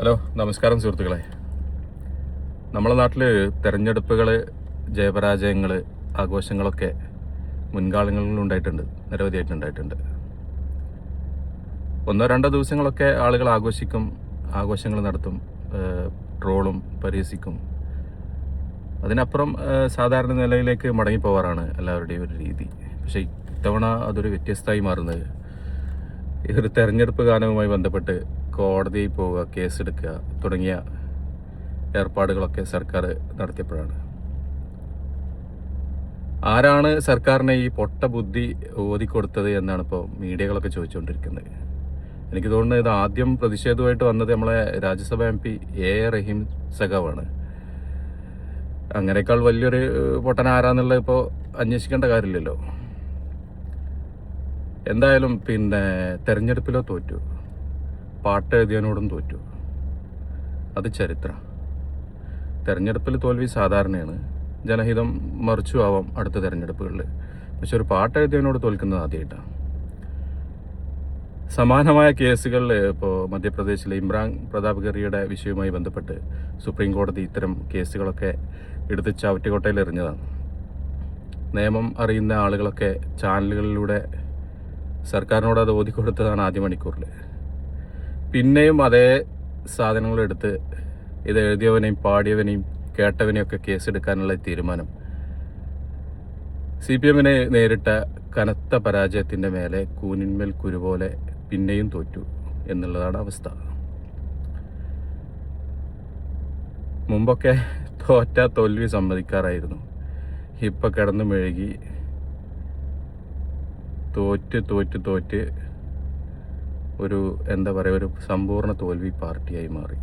Hello, നമസ്കാരം സുഹൃത്തുക്കളെ. നമ്മുടെ നാട്ടിൽ തെരഞ്ഞെടുപ്പുകൾ, ജയപരാജയങ്ങൾ, ആഘോഷങ്ങളൊക്കെ മുൻകാലങ്ങളിൽ ഉണ്ടായിട്ടുണ്ട്, നിരവധിയായിട്ടുണ്ടായിട്ടുണ്ട്. ഒന്നോ രണ്ടോ ദിവസങ്ങളൊക്കെ ആളുകൾ ആഘോഷിക്കും, ആഘോഷങ്ങൾ നടത്തും, ട്രോളും പരിഹസിക്കും. അതിനപ്പുറം സാധാരണ നിലയിലേക്ക് മടങ്ങിപ്പോവാറാണ് എല്ലാവരുടെയും ഒരു രീതി. പക്ഷേ ഇത്തവണ അതൊരു വ്യത്യസ്തമായി മാറുന്നത് ഈ ഒരു തെരഞ്ഞെടുപ്പ് ഗാനവുമായി ബന്ധപ്പെട്ട് കോടതിയിൽ പോവുക, കേസെടുക്കുക തുടങ്ങിയ ഏർപ്പാടുകളൊക്കെ സർക്കാർ നടത്തിയപ്പോഴാണ്. ആരാണ് സർക്കാരിനെ ഈ പൊട്ട ബുദ്ധി ഓതിക്കൊടുത്തത് എന്നാണ് ഇപ്പോൾ മീഡിയകളൊക്കെ ചോദിച്ചുകൊണ്ടിരിക്കുന്നത്. എനിക്ക് തോന്നുന്നത് ഇത് ആദ്യം പ്രതിഷേധമായിട്ട് വന്നത് നമ്മളെ രാജ്യസഭ MP A റഹീം സഖാവാണ്. അങ്ങനേക്കാൾ വലിയൊരു പൊട്ടൻ ആരാന്നുള്ളത് ഇപ്പോൾ അന്വേഷിക്കേണ്ട കാര്യമില്ലല്ലോ. എന്തായാലും തെരഞ്ഞെടുപ്പിലോ തോറ്റു, പാട്ടെഴുതിയവനോടും തോറ്റു. അത് ചരിത്രം. തെരഞ്ഞെടുപ്പിൽ തോൽവി സാധാരണയാണ്, ജനഹിതം മറിച്ചു ആവാം അടുത്ത തെരഞ്ഞെടുപ്പുകളിൽ. പക്ഷെ ഒരു പാട്ടെഴുതിയവനോട് തോൽക്കുന്നത് ആദ്യമായിട്ടാണ്. സമാനമായ കേസുകളിൽ ഇപ്പോൾ മധ്യപ്രദേശിലെ ഇമ്രാൻ പ്രതാപ്ഗറിയുടെ വിഷയവുമായി ബന്ധപ്പെട്ട് സുപ്രീം കോടതി ഇത്തരം കേസുകളൊക്കെ എടുത്ത് ചവറ്റുകൊട്ടയിൽ എറിഞ്ഞതാണ്. നിയമം അറിയുന്ന ആളുകളൊക്കെ ചാനലുകളിലൂടെ സർക്കാരിനോട് അത് ഓതിക്കൊടുത്തതാണ് ആദ്യ മണിക്കൂറിൽ. പിന്നെയും അതേ സാധനങ്ങളെടുത്ത് ഇത് എഴുതിയവനെയും പാടിയവനെയും കേട്ടവനെയൊക്കെ കേസെടുക്കാനുള്ള തീരുമാനം CPMനെ നേരിട്ട കനത്ത പരാജയത്തിൻ്റെ മേലെ കൂനിന്മേൽ കുരുപോലെ പിന്നെയും തോറ്റു എന്നുള്ളതാണ് അവസ്ഥ. മുമ്പൊക്കെ തോറ്റ തോൽവി സമ്മതിക്കാറായിരുന്നു. ഇപ്പം കിടന്നു മെഴുകി തോറ്റ് ഒരു എന്താ പറയുക, ഒരു സമ്പൂർണ്ണ തോൽവി പാർട്ടിയായി മാറി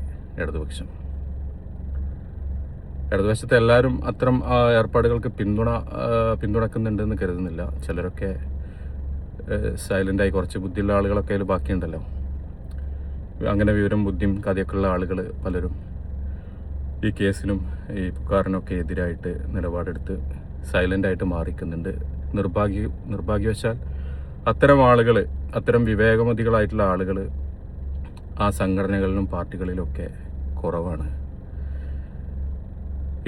ഇടതുപക്ഷത്തെ എല്ലാവരും അത്തരം ഏർപ്പാടുകൾക്ക് പിന്തുണക്കുന്നുണ്ടെന്ന് കരുതുന്നില്ല. ചിലരൊക്കെ സൈലൻ്റായി, കുറച്ച് ബുദ്ധിയുള്ള ആളുകളൊക്കെ അതിൽ ബാക്കിയുണ്ടല്ലോ. അങ്ങനെ വിവരം ബുദ്ധിയും കഥയൊക്കെ ഉള്ള ആളുകൾ പലരും ഈ കേസിനും ഈ പുകാറിനൊക്കെ എതിരായിട്ട് നിലപാടെടുത്ത് സൈലൻ്റായിട്ട് മാറിക്കുന്നുണ്ട്. നിർഭാഗ്യവശാൽ അത്തരം ആളുകൾ, അത്തരം വിവേകമതികളായിട്ടുള്ള ആളുകൾ ആ സംഘടനകളിലും പാർട്ടികളിലൊക്കെ കുറവാണ്.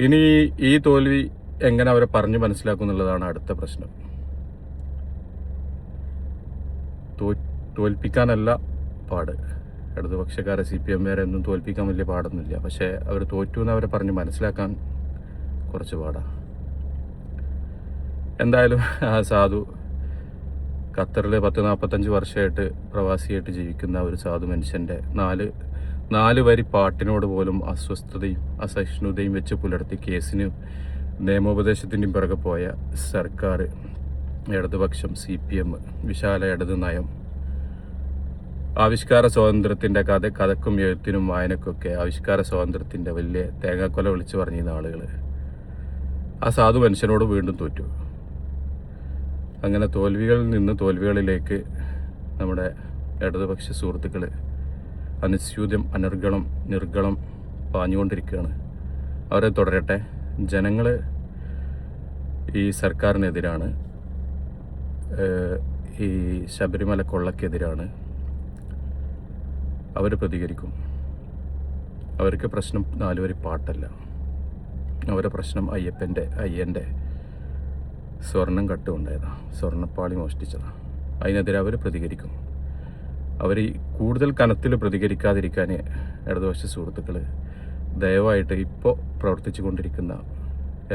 ഇനി ഈ തോൽവി എങ്ങനെ അവരെ പറഞ്ഞു മനസ്സിലാക്കും എന്നുള്ളതാണ് അടുത്ത പ്രശ്നം. തോൽപ്പിക്കാനല്ല പാട്. ഇടതുപക്ഷക്കാരെ CPM ഒന്നും തോൽപ്പിക്കാൻ വലിയ പാടൊന്നുമില്ല. പക്ഷേ അവർ തോറ്റു എന്ന് അവരെ പറഞ്ഞ് മനസ്സിലാക്കാൻ കുറച്ച് പാടാണ്. എന്തായാലും ആ സാധു, ഖത്തറിൽ 40-45 വർഷമായിട്ട് പ്രവാസിയായിട്ട് ജീവിക്കുന്ന ഒരു സാധു മനുഷ്യൻ്റെ നാല് വരി പാട്ടിനോട് പോലും അസ്വസ്ഥതയും അസഹിഷ്ണുതയും വെച്ച് പുലർത്തി കേസിന് നിയമോപദേശത്തിൻ്റെയും പിറകെ പോയ സർക്കാർ, ഇടതുപക്ഷം, CPM, വിശാല ഇടത് നയം, ആവിഷ്കാര സ്വാതന്ത്ര്യത്തിൻ്റെ കഥക്കും എഴുത്തിനും വായനക്കൊക്കെ ആവിഷ്കാര സ്വാതന്ത്ര്യത്തിൻ്റെ വലിയ തേങ്ങാക്കൊല വിളിച്ചു പറഞ്ഞിരുന്ന ആളുകൾ ആ സാധു മനുഷ്യനോട് വീണ്ടും തോറ്റു. അങ്ങനെ തോൽവികളിൽ നിന്ന് തോൽവികളിലേക്ക് നമ്മുടെ ഇടതുപക്ഷ സുഹൃത്തുക്കൾ അനുസ്യൂതം നിർഗളം പാഞ്ഞുകൊണ്ടിരിക്കുകയാണ്. അവരെ തുടരട്ടെ. ജനങ്ങൾ ഈ സർക്കാരിനെതിരാണ്, ഈ ശബരിമല കൊള്ളക്കെതിരാണ്. അവർ പ്രതികരിക്കും. അവർക്ക് പ്രശ്നം 4 വരി പാട്ടല്ല. അവരുടെ പ്രശ്നം അയ്യൻ്റെ സ്വർണം കട്ടുണ്ടായതാണ്, സ്വർണ്ണപ്പാളി മോഷ്ടിച്ചതാണ്. അതിനെതിരെ അവർ പ്രതികരിക്കും. അവർ കൂടുതൽ കനത്തിൽ പ്രതികരിക്കാതിരിക്കാൻ ഇടതുപക്ഷ സുഹൃത്തുക്കൾ ദയവായിട്ട് ഇപ്പോൾ പ്രവർത്തിച്ചു കൊണ്ടിരിക്കുന്ന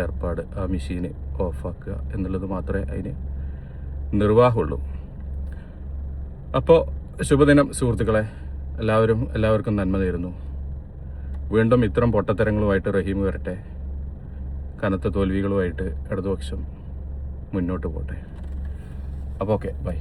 ഏർപ്പാട്, ആ മെഷീന് ഓഫാക്കുക എന്നുള്ളത് മാത്രമേ അതിന് നിർവാഹമുള്ളൂ. അപ്പോൾ ശുഭദിനം സുഹൃത്തുക്കളെ. എല്ലാവർക്കും നന്മ നേരുന്നു. വീണ്ടും ഇത്തരം പൊട്ടത്തരങ്ങളുമായിട്ട് റഹീം വരട്ടെ. കനത്ത തോൽവികളുമായിട്ട് ഇടതുപക്ഷം മുന്നോട്ട് പോട്ടെ. അപ്പോൾ ഓക്കെ, ബൈ.